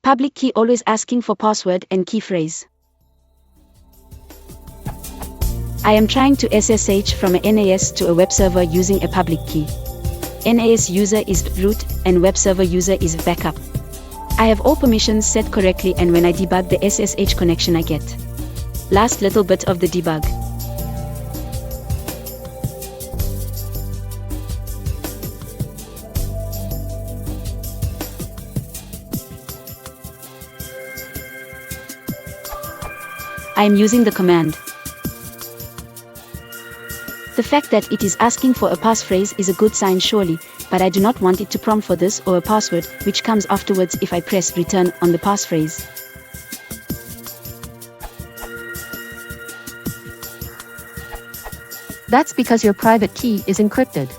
Public key always asking for password and key phrase. I am trying to SSH from a NAS to a web server using a public key. NAS user is root and web server user is backup. I have all permissions set correctly, and when I debug the SSH connection I get last little bit of the debug. I am using the command. The fact that it is asking for a passphrase is a good sign surely, but I do not want it to prompt for this or a password, which comes afterwards if I press return on the passphrase. That's because your private key is encrypted.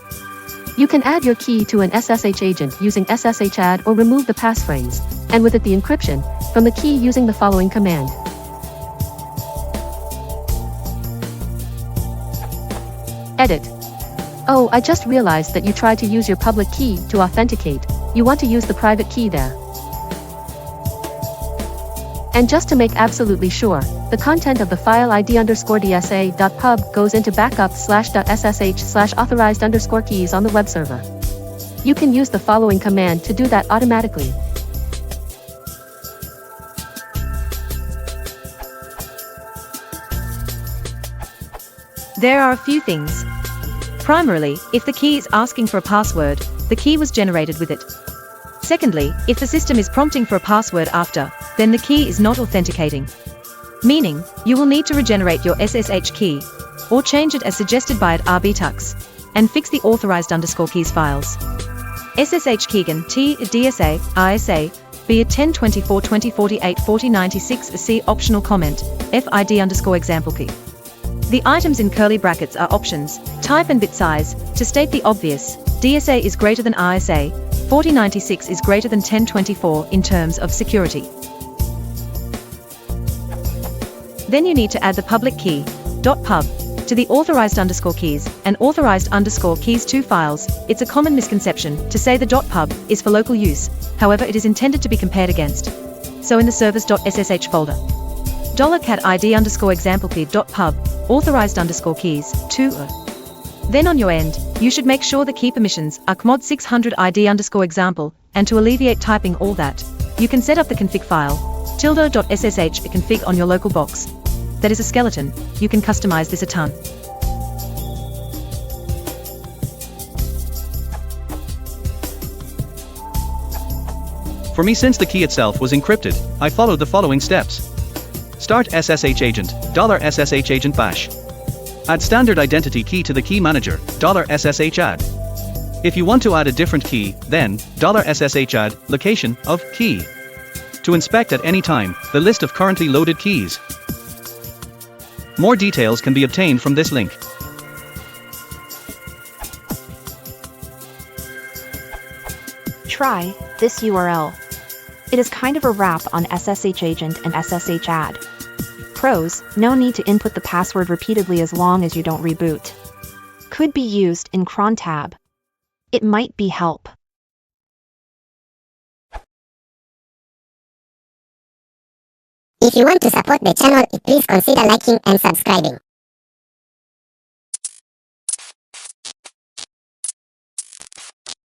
You can add your key to an SSH agent using SSH add or remove the passphrase, and with it the encryption, from the key using the following command. Edit. Oh, I just realized that you tried to use your public key to authenticate. You want to use the private key there. And just to make absolutely sure, the content of the file id_dsa.pub goes into backup/.ssh/authorized_keys on the web server. You can use the following command to do that automatically. There are a few things. Primarily, if the key is asking for a password, the key was generated with it. Secondly, if the system is prompting for a password after, then the key is not authenticating. Meaning, you will need to regenerate your SSH key, or change it as suggested by rbtux, and fix the authorized_keys files. SSH keygen T DSA ISA be a 102420484096 C optional comment FID_example key. The items in curly brackets are options, type and bit size. To state the obvious, DSA is greater than ISA, 4096 is greater than 1024 in terms of security. Then you need to add the public key, .pub, to the authorized_keys, and authorized_keys2 files. It's a common misconception to say the .pub is for local use, however it is intended to be compared against. So in the servers.ssh folder, $cat ID_example key.pub, authorized_keys, 2. Then on your end, you should make sure the key permissions are chmod 600 ID_example, and to alleviate typing all that, you can set up the config file, tilde.ssh config on your local box. That is a skeleton, you can customize this a ton. For me, since the key itself was encrypted, I followed the following steps. Start SSH agent, $SSH agent bash. Add standard identity key to the key manager, $SSH add. If you want to add a different key, then $SSH add, location of key. To inspect at any time, the list of currently loaded keys. More details can be obtained from this link. Try this URL. It is kind of a wrap on SSH agent and SSH add. Pros: no need to input the password repeatedly as long as you don't reboot. Could be used in cron tab. It might be help. If you want to support the channel, please consider liking and subscribing.